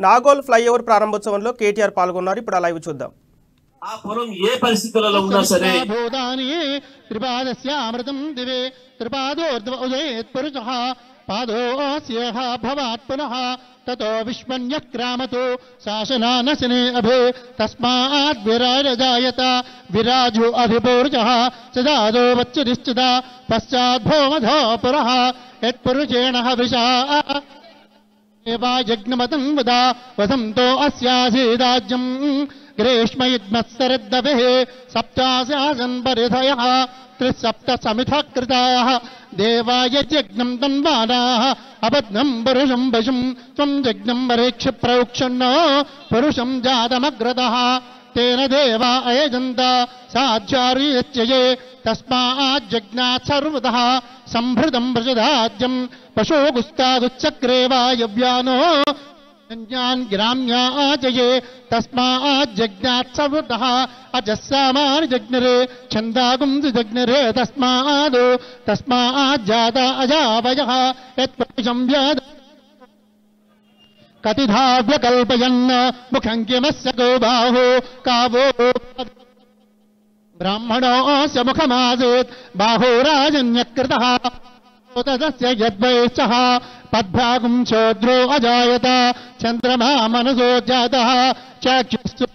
Nagole flyover ప్రారంభోత్సవంలో KTR పాల్గొన్నారు. ఇప్పుడు ఆ లైవ్ చూద్దాం. ఆ పొలం ఏ పరిస్థితులలో ఉన్నా సరే త్రిపాదస్యామృతం దివే త్రిపాదోర్ధ్వ ఉదయేత్ పురుషః పాదోస్యః భవాత్ పునః తతో విష్మన్యక్రామతో శాసనానశనే అభే తస్మాద్ విరాజాయత విరాజో అభిపూర్జః సదాదో వచ్చరిశ్చిదా పశ్చాద్భౌమధో పురః యత్పురుషేణ హవిషా యజ్ఞమతం వదా వసంతో అస్యాసీదాజ్యం గ్రీష్మయుగ్మత్సరద్దవే సప్తాశాసన్ పరిధయః త్రిసప్త సమిథః కృతాః దేవాయ యజ్ఞం తన్వానాః అబద్ధం పురుషం వశం త్వం యజ్ఞం వరేక్ష ప్రౌక్షణో పురుషం జాతమగ్రతః తేన దేవా అయజంత సాధ్యార్యత్యయే తస్మాజ్జజ్ఞాత్ సర్వతః సంభృతం ప్రజదాజ్యం పశోగుస్తాదుచ్చక్రే వాయవ్యానో జ్ఞాన్ గ్రామ్యాజయే తస్మాజ్జజ్ఞాత్ సర్వతః అజస్సామాని జజ్ఞరే ఛందాగుంసి జజ్ఞరే తస్మాజ్జాత అజావయః యత్పురుషం వ్యాద కతిధావ్యకల్పయన్ ముఖం కిమస్య గోబాహో కావో బ్రాహ్మణోస్య ముఖమాసేత్ బాహోరాజన్యకృతః తదస్య యద్వైశ్చః పద్భాగం చోద్రో అజాయత చంద్రమా మనసో జాతః చాక్షుస్తు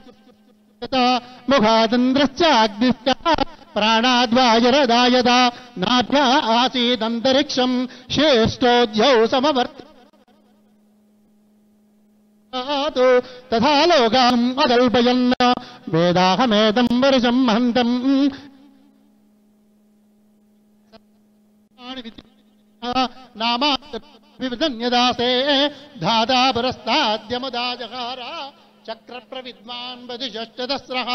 ముఖాదింద్రశ్చాగ్నిశ్చ ప్రాణాద్వాయురదాయత నాభ్యా ఆసీదంతరిక్షం శ్రేష్టోద్యౌ సమవర్త తథా లోకాం అకల్పయన్ వేదాహమేదం వరుషం మహంతం నామావిధన్యదాసే ధాదా పురస్తాద్యముదాజహార చక్ర ప్రవిద్వాన్ వదిషష్టదస్రః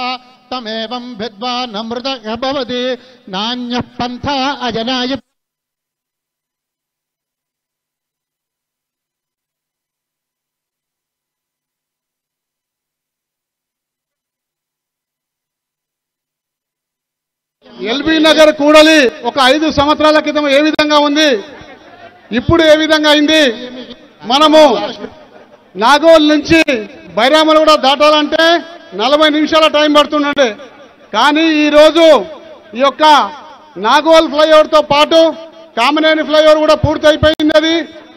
తమేవం విద్వాన్ అమృత భవతి నాన్యః పంథా అజనాయ ఎల్బీ నగర్ కూడలి ఒక 5 సంవత్సరాల క్రితం ఏ విధంగా ఉంది, ఇప్పుడు ఏ విధంగా అయింది? మనము నాగోల్ నుంచి బైరామలు కూడా దాటాలంటే 40 నిమిషాల టైం పడుతుండే. కానీ ఈరోజు ఈ యొక్క నాగోల్ ఫ్లైఓవర్తో పాటు కామనేని ఫ్లైఓవర్ కూడా పూర్తి అయిపోయింది.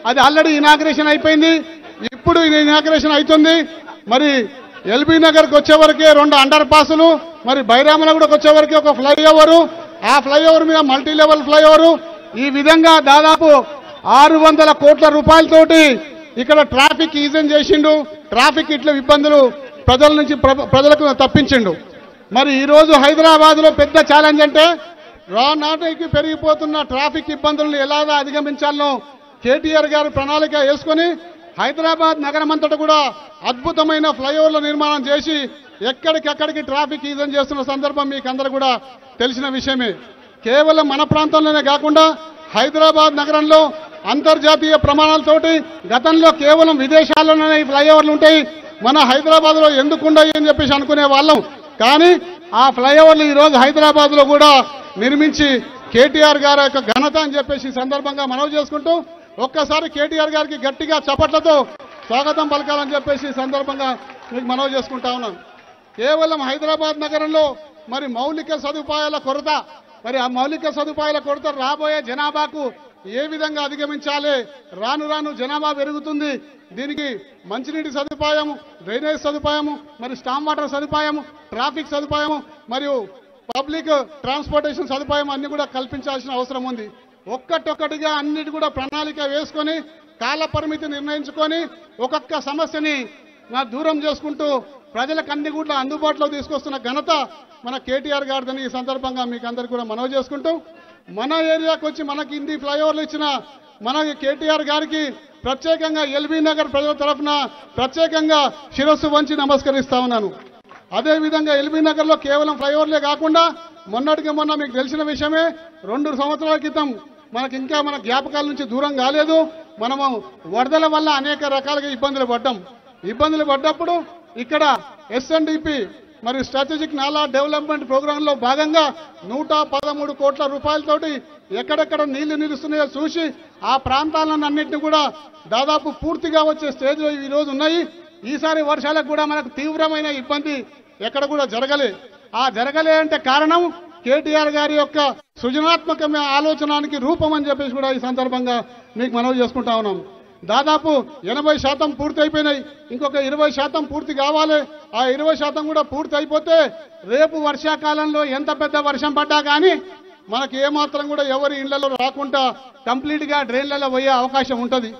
అది ఆల్రెడీ ఇనాగ్రేషన్ అయిపోయింది, ఇప్పుడు ఇనాగ్రేషన్ అవుతుంది. మరి ఎల్బీ నగర్కి వచ్చే వరకే 2 అండర్ పాసులు, మరి బైరామలగూడకు వచ్చే వరకే ఒక ఫ్లైఓవరు, ఆ ఫ్లైఓవర్ మీద మల్టీ లెవెల్ ఫ్లైఓవరు. ఈ విధంగా దాదాపు 600 కోట్ల రూపాయలతోటి ఇక్కడ ట్రాఫిక్ ఈజన్ చేసిండు. ట్రాఫిక్ ఇట్లా ఇబ్బందులు ప్రజల నుంచి ప్రజలకు తప్పించిండు. మరి ఈరోజు హైదరాబాద్లో పెద్ద ఛాలెంజ్ అంటే నాటికి పెరిగిపోతున్న ట్రాఫిక్ ఇబ్బందులను ఎలా అధిగమించాలో కేటీఆర్ గారు ప్రణాళిక వేసుకొని హైదరాబాద్ నగరం అంతటా కూడా అద్భుతమైన ఫ్లైఓవర్ల నిర్మాణం చేసి ఎక్కడికెక్కడికి ట్రాఫిక్ ఈజన్ చేస్తున్న సందర్భం మీకు అందరూ కూడా తెలిసిన విషయమే. కేవలం మన ప్రాంతంలోనే కాకుండా హైదరాబాద్ నగరంలో అంతర్జాతీయ ప్రమాణాలతోటి గతంలో కేవలం విదేశాల్లోనే ఈ ఫ్లైఓవర్లు ఉంటాయి, మన హైదరాబాద్లో ఎందుకు ఉండవు అని చెప్పేసి అనుకునే వాళ్ళం. కానీ ఆ ఫ్లైఓవర్లు ఈరోజు హైదరాబాద్లో కూడా నిర్మించి కేటీఆర్ గారి యొక్క ఘనత అని చెప్పేసి సందర్భంగా మనవి చేసుకుంటూ ఒక్కసారి కేటీఆర్ గారికి గట్టిగా చప్పట్లతో స్వాగతం పలకాలని చెప్పేసి సందర్భంగా మీకు మనవి చేసుకుంటా ఉన్నాను. కేవలం హైదరాబాద్ నగరంలో మరి మౌలిక సదుపాయాల కొరత, మరి ఆ మౌలిక సదుపాయాల కొరత రాబోయే జనాభాకు ఏ విధంగా అధిగమించాలి? రాను రాను జనాభా పెరుగుతుంది, దీనికి మంచినీటి సదుపాయము, డ్రైనేజ్ సదుపాయము, మరి స్టామ్ వాటర్ సదుపాయము, ట్రాఫిక్ సదుపాయము మరియు పబ్లిక్ ట్రాన్స్పోర్టేషన్ సదుపాయం అన్ని కూడా కల్పించాల్సిన అవసరం ఉంది. ఒక్కటొక్కటిగా అన్నిటి కూడా ప్రణాళిక వేసుకొని కాల పరిమితి నిర్ణయించుకొని ఒక్కొక్క సమస్యని దూరం చేసుకుంటూ ప్రజలకు అన్ని కూడా అందుబాటులో తీసుకొస్తున్న ఘనత మన కేటీఆర్ గారిదని ఈ సందర్భంగా మీకు అందరికీ కూడా మనవి చేసుకుంటూ మన ఏరియాకు వచ్చి మనకి ఇన్ని ఫ్లైఓవర్లు ఇచ్చిన మన కేటీఆర్ గారికి ప్రత్యేకంగా ఎల్బీ నగర్ ప్రజల తరఫున ప్రత్యేకంగా శిరస్సు వంచి నమస్కరిస్తా ఉన్నాను. అదేవిధంగా ఎల్బీ నగర్లో కేవలం ఫ్లైఓవర్లే కాకుండా మొన్నటికి మొన్న మీకు తెలిసిన విషయమే 2 సంవత్సరాల క్రితం మనకి ఇంకా మన జ్ఞాపకాల నుంచి దూరం కాలేదు, మనము వరదల వల్ల అనేక రకాలుగా ఇబ్బందులు పడ్డప్పుడు ఇక్కడ ఎస్ఎన్డిపి మరి స్ట్రాటజిక్ నాలా డెవలప్మెంట్ ప్రోగ్రాంలో భాగంగా 113 కోట్ల రూపాయలతోటి ఎక్కడెక్కడ నీళ్లు నిలుస్తున్నాయో చూసి ఆ ప్రాంతాలన్నింటినీ కూడా దాదాపు పూర్తిగా వచ్చే స్టేజ్లో ఈ రోజు ఉన్నాయి. ఈసారి వర్షాలకు కూడా మనకు తీవ్రమైన ఇబ్బంది ఎక్కడ కూడా జరగలే అంటే కారణం కేటీఆర్ గారి యొక్క సృజనాత్మకమైన ఆలోచనానికి రూపం అని చెప్పేసి కూడా ఈ సందర్భంగా మీకు మనవి చేసుకుంటా ఉన్నాం. దాదాపు 80% పూర్తి అయిపోయినాయి. ఇంకొక 20% పూర్తి కావాలి. ఆ 20% కూడా పూర్తి అయిపోతే రేపు వర్షాకాలంలో ఎంత పెద్ద వర్షం పడ్డా కానీ మనకి ఏమాత్రం కూడా ఎవరి ఇళ్లలో రాకుండా కంప్లీట్ గా డ్రైన్లలో పోయే అవకాశం ఉంటది.